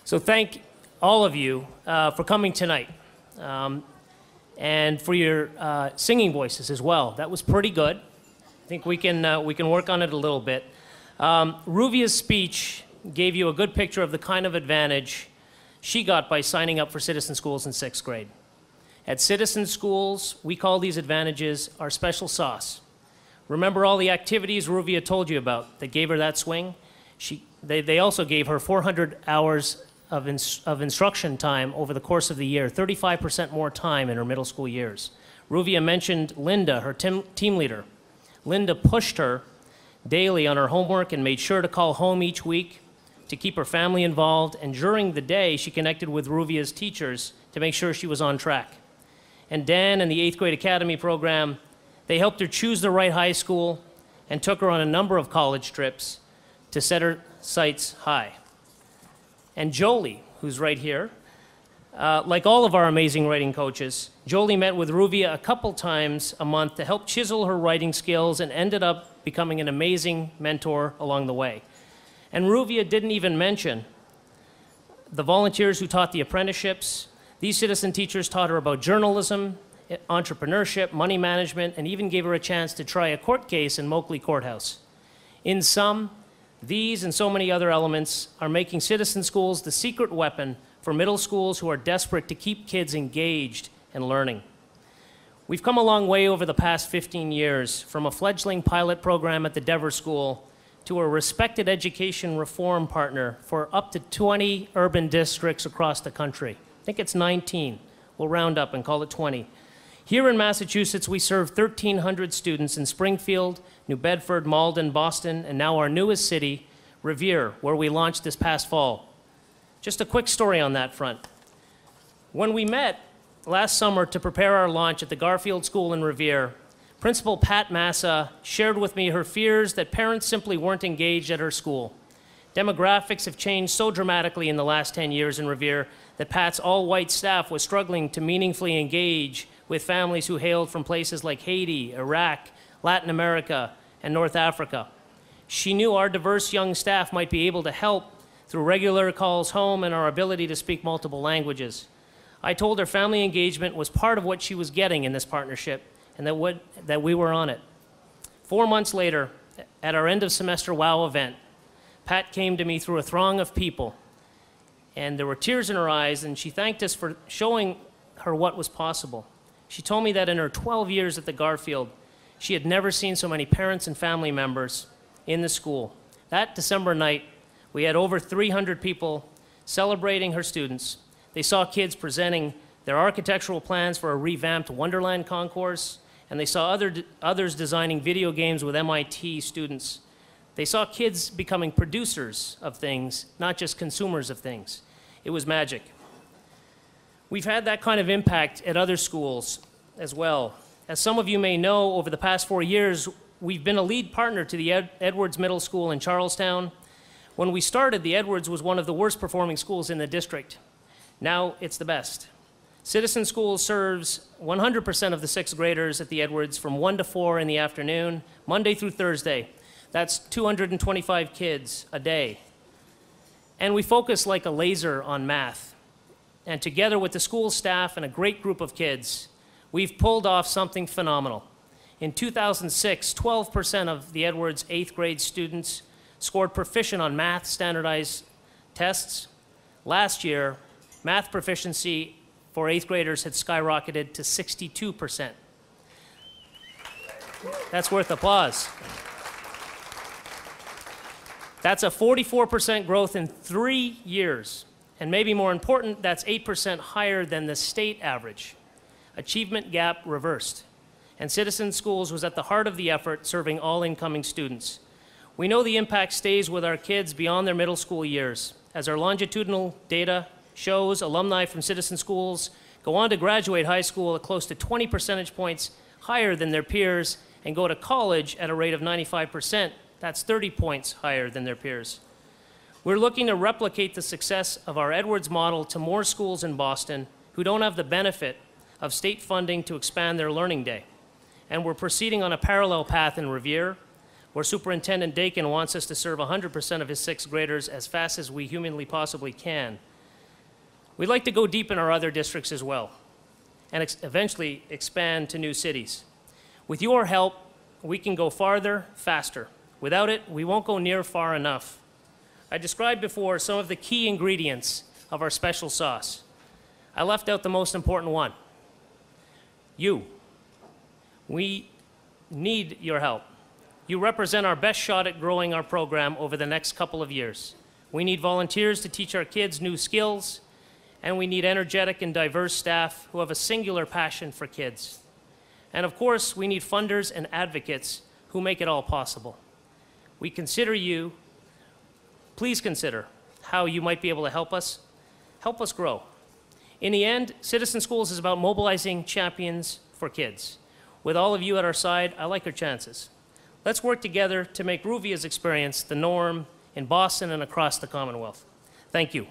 So thank all of you for coming tonight, and for your singing voices as well. That was pretty good. I think we can work on it a little bit. Ruvia's speech gave you a good picture of the kind of advantage she got by signing up for Citizen Schools in 6th grade. At Citizen Schools, we call these advantages our special sauce. Remember all the activities Ruvia told you about that gave her that swing? They also gave her 400 hours of instruction time over the course of the year, 35% more time in her middle school years. Ruvia mentioned Linda, her team leader. Linda pushed her daily on her homework and made sure to call home each week to keep her family involved, and during the day, she connected with Ruvia's teachers to make sure she was on track. And Dan and the 8th grade academy program, they helped her choose the right high school and took her on a number of college trips to set her sights high. And Jolie, who's right here, like all of our amazing writing coaches, Jolie met with Ruvia a couple times a month to help chisel her writing skills and ended up becoming an amazing mentor along the way. And Ruvia didn't even mention the volunteers who taught the apprenticeships. These citizen teachers taught her about journalism, entrepreneurship, money management, and even gave her a chance to try a court case in Moakley Courthouse. In sum, these and so many other elements are making Citizen Schools the secret weapon for middle schools who are desperate to keep kids engaged and learning. We've come a long way over the past 15 years, from a fledgling pilot program at the Devers School to a respected education reform partner for up to 20 urban districts across the country. I think it's 19. We'll round up and call it 20. Here in Massachusetts, we serve 1,300 students in Springfield, New Bedford, Malden, Boston, and now our newest city, Revere, where we launched this past fall. Just a quick story on that front. When we met last summer to prepare our launch at the Garfield School in Revere, Principal Pat Massa shared with me her fears that parents simply weren't engaged at her school. Demographics have changed so dramatically in the last 10 years in Revere that Pat's all-white staff was struggling to meaningfully engage with families who hailed from places like Haiti, Iraq, Latin America, and North Africa. She knew our diverse young staff might be able to help through regular calls home and our ability to speak multiple languages. I told her family engagement was part of what she was getting in this partnership and that we were on it. 4 months later, at our end of semester WOW event, Pat came to me through a throng of people, and there were tears in her eyes, and she thanked us for showing her what was possible. She told me that in her 12 years at the Garfield, she had never seen so many parents and family members in the school. That December night, we had over 300 people celebrating her students. They saw kids presenting their architectural plans for a revamped Wonderland concourse, and they saw others designing video games with MIT students. They saw kids becoming producers of things, not just consumers of things. It was magic. We've had that kind of impact at other schools as well. As some of you may know, over the past 4 years, we've been a lead partner to the Edwards Middle School in Charlestown. When we started, the Edwards was one of the worst performing schools in the district. Now it's the best. Citizen Schools serves 100% of the 6th graders at the Edwards from 1 to 4 in the afternoon, Monday through Thursday. That's 225 kids a day. And we focus like a laser on math. And together with the school staff and a great group of kids, we've pulled off something phenomenal. In 2006, 12% of the Edwards 8th grade students scored proficient on math standardized tests. Last year, math proficiency for 8th graders had skyrocketed to 62%. That's worth applause. That's a 44% growth in 3 years. And maybe more important, that's 8% higher than the state average. Achievement gap reversed. And Citizen Schools was at the heart of the effort, serving all incoming students. We know the impact stays with our kids beyond their middle school years. As our longitudinal data shows, alumni from Citizen Schools go on to graduate high school at close to 20 percentage points higher than their peers and go to college at a rate of 95%. That's 30 points higher than their peers. We're looking to replicate the success of our Edwards model to more schools in Boston who don't have the benefit of state funding to expand their learning day. And we're proceeding on a parallel path in Revere, where Superintendent Dakin wants us to serve 100% of his 6th graders as fast as we humanly possibly can. We'd like to go deep in our other districts as well and eventually expand to new cities. With your help, we can go farther, faster. Without it, we won't go near far enough. I described before some of the key ingredients of our special sauce. I left out the most important one. You. We need your help. You represent our best shot at growing our program over the next couple of years. We need volunteers to teach our kids new skills, and we need energetic and diverse staff who have a singular passion for kids. And of course, we need funders and advocates who make it all possible. We consider you. Please consider how you might be able to help us grow. In the end, Citizen Schools is about mobilizing champions for kids. With all of you at our side, I like our chances. Let's work together to make Ruvia's experience the norm in Boston and across the Commonwealth. Thank you.